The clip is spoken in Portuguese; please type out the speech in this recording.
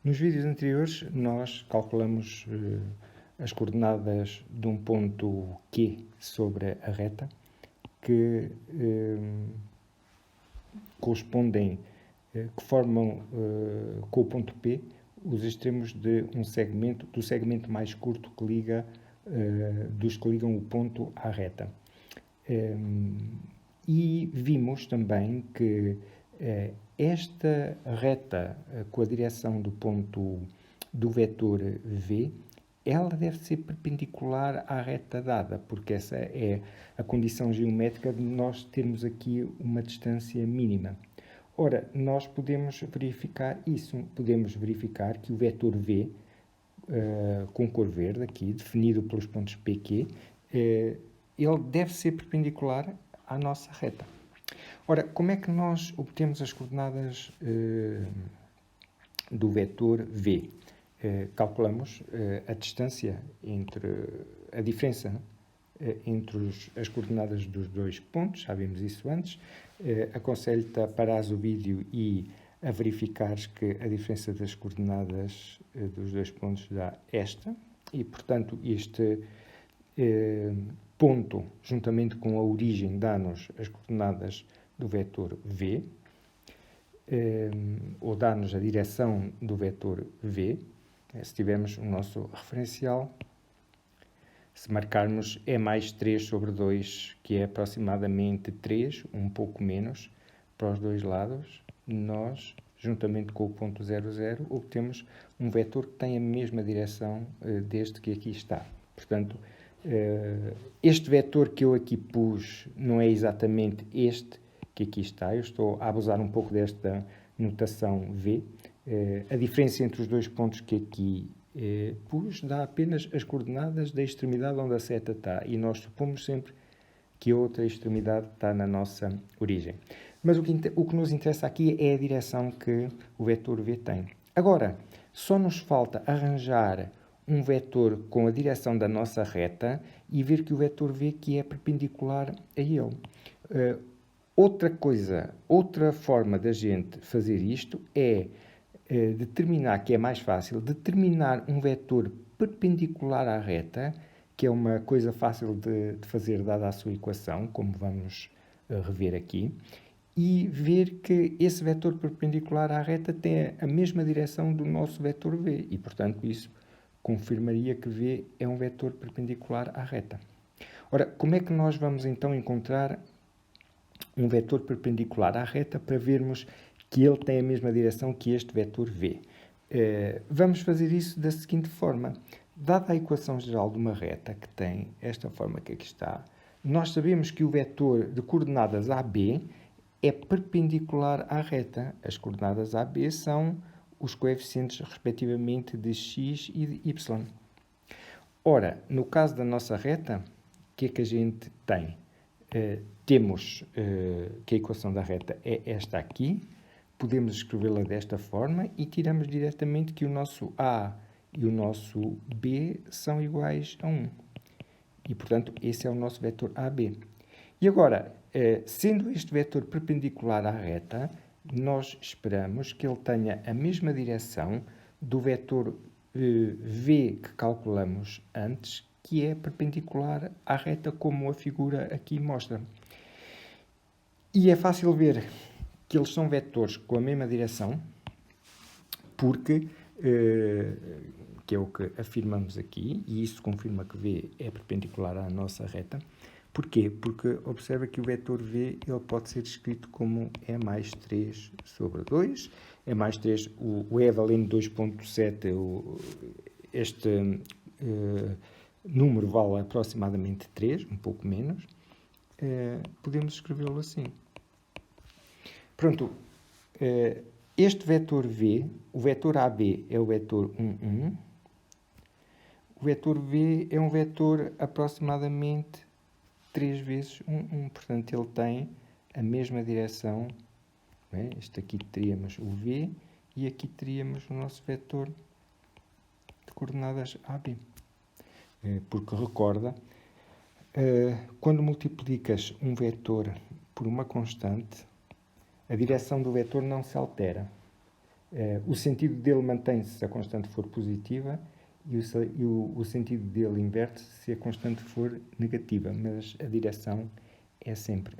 Nos vídeos anteriores, nós calculamos as coordenadas de um ponto Q sobre a reta, que correspondem, que formam com o ponto P os extremos de um segmento, do segmento mais curto que liga, dos que ligam o ponto à reta. E vimos também que esta reta com a direção do ponto do vetor V, ela deve ser perpendicular à reta dada, porque essa é a condição geométrica de nós termos aqui uma distância mínima. Ora, nós podemos verificar isso, podemos verificar que o vetor V, com cor verde aqui, definido pelos pontos PQ, ele deve ser perpendicular à nossa reta. Ora, como é que nós obtemos as coordenadas do vetor V? Calculamos a distância entre a diferença entre as coordenadas dos dois pontos, já vimos isso antes. Aconselho-te a parares o vídeo e a verificares que a diferença das coordenadas dos dois pontos dá esta, e portanto este ponto, juntamente com a origem, dá-nos as coordenadas do vetor V, ou dá-nos a direção do vetor V. Se tivermos o nosso referencial, se marcarmos é mais 3 sobre 2, que é aproximadamente 3, um pouco menos, para os dois lados, nós, juntamente com o ponto 0, 0, obtemos um vetor que tem a mesma direção deste que aqui está. Portanto, este vetor que eu aqui pus não é exatamente este que aqui está. Eu estou a abusar um pouco desta notação V. A diferença entre os dois pontos que aqui pus dá apenas as coordenadas da extremidade onde a seta está, e nós supomos sempre que a outra extremidade está na nossa origem. Mas o que nos interessa aqui é a direção que o vetor V tem. Agora, só nos falta arranjar um vetor com a direção da nossa reta e ver que o vetor V que é perpendicular a ele. Outra forma da gente fazer isto é determinar, que é mais fácil, determinar um vetor perpendicular à reta, que é uma coisa fácil de fazer dada a sua equação, como vamos rever aqui, e ver que esse vetor perpendicular à reta tem a mesma direção do nosso vetor V, e portanto isso confirmaria que V é um vetor perpendicular à reta. Ora, como é que nós vamos então encontrar um vetor perpendicular à reta para vermos que ele tem a mesma direção que este vetor V? Vamos fazer isso da seguinte forma. Dada a equação geral de uma reta, que tem esta forma que aqui está, nós sabemos que o vetor de coordenadas AB é perpendicular à reta. As coordenadas AB são os coeficientes, respectivamente, de x e de y. Ora, no caso da nossa reta, o que é que a gente tem? Temos que a equação da reta é esta aqui, podemos escrevê-la desta forma e tiramos diretamente que o nosso A e o nosso B são iguais a 1. E, portanto, esse é o nosso vetor AB. E agora, sendo este vetor perpendicular à reta, nós esperamos que ele tenha a mesma direção do vetor V que calculamos antes, que é perpendicular à reta, como a figura aqui mostra. E é fácil ver que eles são vetores com a mesma direção, porque, que é o que afirmamos aqui, e isso confirma que V é perpendicular à nossa reta. Porquê? Porque observa que o vetor V ele pode ser escrito como E mais 3 sobre 2. E mais 3, o E valendo 2.7, este número vale aproximadamente 3, um pouco menos. Podemos escrevê-lo assim. Pronto, este vetor V, o vetor AB é o vetor 1, 1. O vetor V é um vetor aproximadamente 3 vezes 1, 1. Portanto, ele tem a mesma direção. Bem, este aqui teríamos o V e aqui teríamos o nosso vetor de coordenadas AB. Porque recorda, quando multiplicas um vetor por uma constante, a direção do vetor não se altera. O sentido dele mantém-se se a constante for positiva e o sentido dele inverte-se se a constante for negativa, mas a direção é sempre